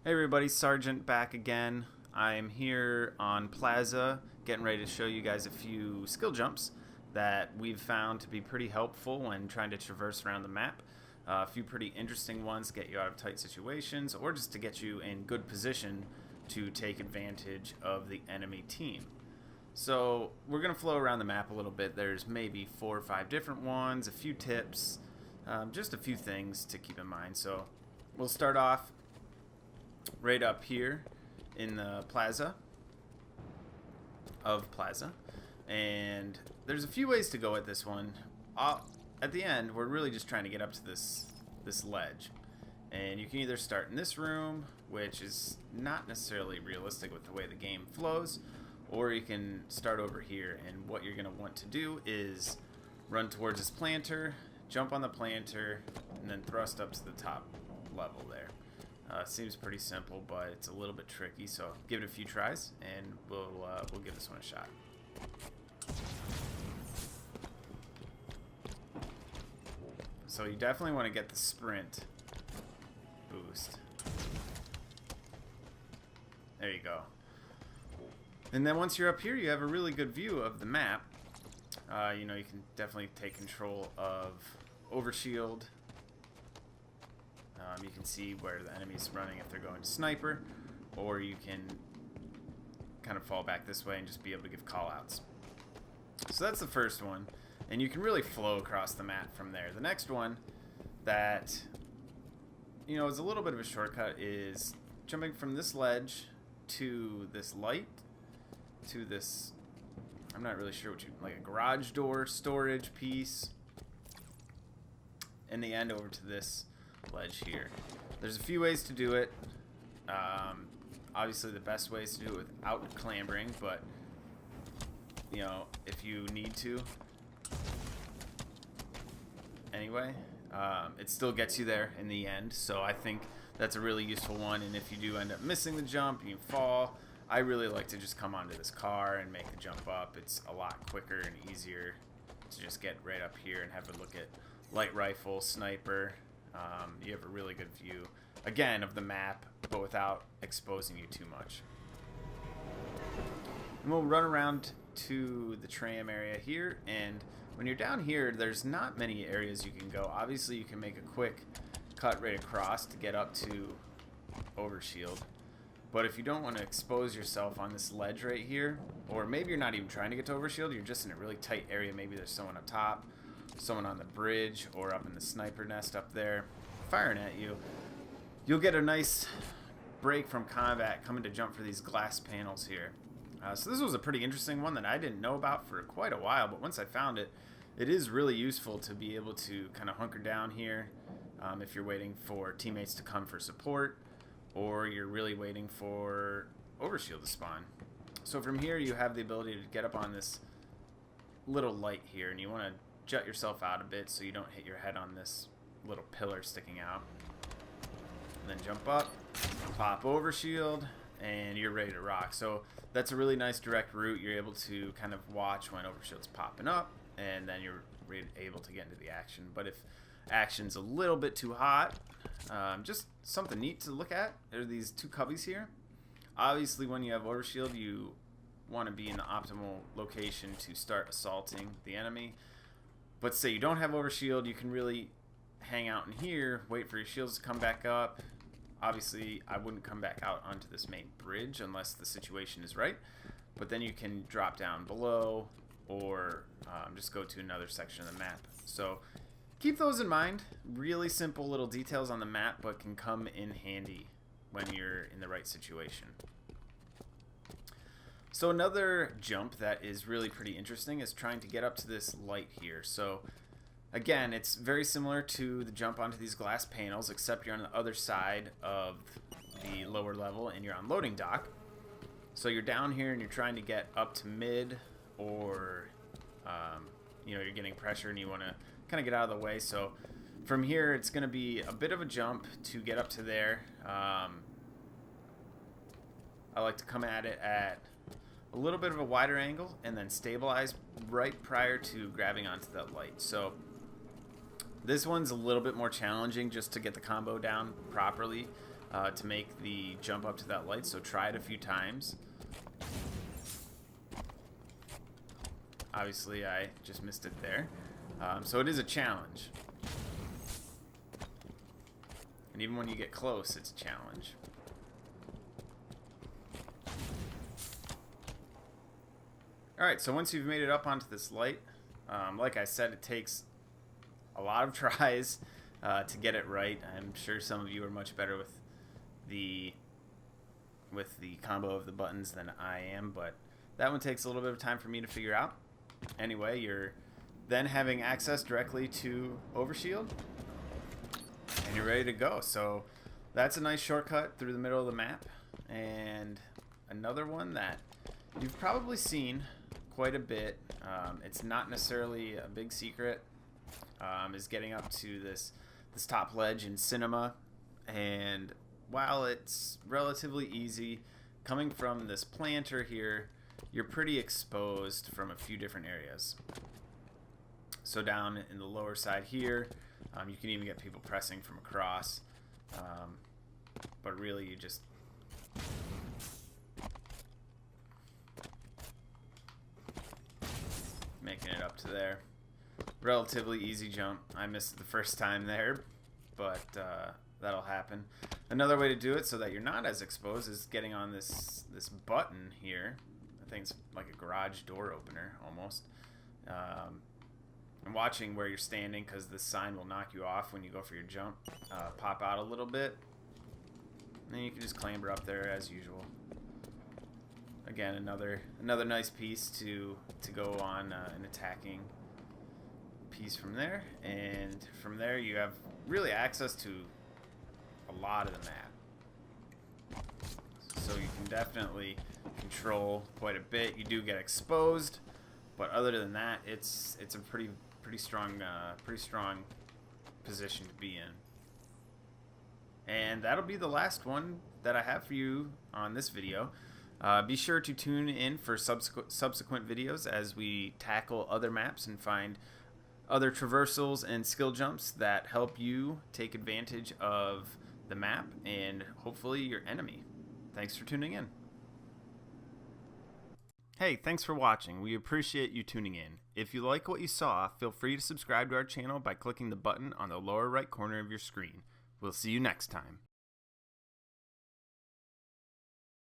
Hey everybody, Sergeant back again. I am here on Plaza getting ready to show you guys a few skill jumps that we've found to be pretty helpful when trying to traverse around the map. A few pretty interesting ones to get you out of tight situations or just to get you in good position to take advantage of the enemy team. So we're going to flow around the map a little bit. There's maybe 4 or 5 different ones, a few tips, just a few things to keep in mind. So we'll start off right up here in the Plaza, and there's a few ways to go at this one. At the end, we're really just trying to get up to this ledge, and you can either start in this room, which is not necessarily realistic with the way the game flows, or you can start over here. And what you're going to want to do is run towards this planter, jump on the planter, and then thrust up to the top level there. Seems pretty simple, but it's a little bit tricky, so give it a few tries, and we'll give this one a shot. So you definitely want to get the sprint boost. There you go. And then once you're up here, you have a really good view of the map. You know, you can definitely take control of overshield. You can see where the enemy's running if they're going to sniper, or you can kind of fall back this way and just be able to give callouts. So that's the first one, and you can really flow across the map from there. The next one that, you know, is a little bit of a shortcut is jumping from this ledge to this light, to this, I'm not really sure what like a garage door storage piece, and the end over to this ledge here. There's a few ways to do it. Obviously the best way is to do it without clambering, but you know, if you need to anyway, it still gets you there in the end. So I think that's a really useful one. And if you do end up missing the jump and you fall, I really like to just come onto this car and make the jump up. It's a lot quicker and easier to just get right up here and have a look at light rifle, sniper. You have a really good view, again, of the map, but without exposing you too much. And we'll run around to the tram area here, and when you're down here, there's not many areas you can go. Obviously, you can make a quick cut right across to get up to overshield, but if you don't want to expose yourself on this ledge right here, or maybe you're not even trying to get to overshield, you're just in a really tight area, maybe there's someone up top, someone on the bridge, or up in the sniper nest up there firing at you, you'll get a nice break from combat coming to jump for these glass panels here. So this was a pretty interesting one that I didn't know about for quite a while, but once I found it, it is really useful to be able to kind of hunker down here if you're waiting for teammates to come for support, or you're really waiting for overshield to spawn. So from here you have the ability to get up on this little light here, and you want to jut yourself out a bit so you don't hit your head on this little pillar sticking out. And then jump up, pop overshield, and you're ready to rock. So that's a really nice direct route. You're able to kind of watch when overshield's popping up, and then you're able to get into the action. But if action's a little bit too hot, just something neat to look at are these two cubbies here. Obviously, when you have overshield, you want to be in the optimal location to start assaulting the enemy. But say you don't have overshield, you can really hang out in here, wait for your shields to come back up. Obviously, I wouldn't come back out onto this main bridge unless the situation is right. But then you can drop down below, or just go to another section of the map. So keep those in mind. Really simple little details on the map, but can come in handy when you're in the right situation. So another jump that is really pretty interesting is trying to get up to this light here. So again, it's very similar to the jump onto these glass panels, except you're on the other side of the lower level and you're on loading dock. So you're down here and you're trying to get up to mid, or you know, you're getting pressure and you want to kind of get out of the way. So from here, it's going to be a bit of a jump to get up to there. I like to come at it at a little bit of a wider angle and then stabilize right prior to grabbing onto that light. So this one's a little bit more challenging just to get the combo down properly. to make the jump up to that light, so try it a few times. Obviously, I just missed it there. So it is a challenge. And even when you get close, it's a challenge. Alright, so once you've made it up onto this light, like I said, it takes a lot of tries to get it right. I'm sure some of you are much better with the combo of the buttons than I am, but that one takes a little bit of time for me to figure out. Anyway, you're then having access directly to Overshield, and you're ready to go. So that's a nice shortcut through the middle of the map. And another one that you've probably seen quite a bit, it's not necessarily a big secret, is getting up to this top ledge in Cinema. And while it's relatively easy, coming from this planter here, you're pretty exposed from a few different areas. So down in the lower side here, you can even get people pressing from across, but really you just making it up to there. Relatively easy jump. I missed it the first time there, but that'll happen. Another way to do it so that you're not as exposed is getting on this button here. I think it's like a garage door opener almost. And watching where you're standing, because this sign will knock you off when you go for your jump. Pop out a little bit, and then you can just clamber up there as usual. Again, another nice piece to go on an attacking piece from there. And from there you have really access to a lot of the map, so you can definitely control quite a bit. You do get exposed, but other than that, it's a pretty strong position to be in. And that'll be the last one that I have for you on this video. Be sure to tune in for subsequent videos as we tackle other maps and find other traversals and skill jumps that help you take advantage of the map and hopefully your enemy. Thanks for tuning in. Hey, thanks for watching. We appreciate you tuning in. If you like what you saw, feel free to subscribe to our channel by clicking the button on the lower right corner of your screen. We'll see you next time.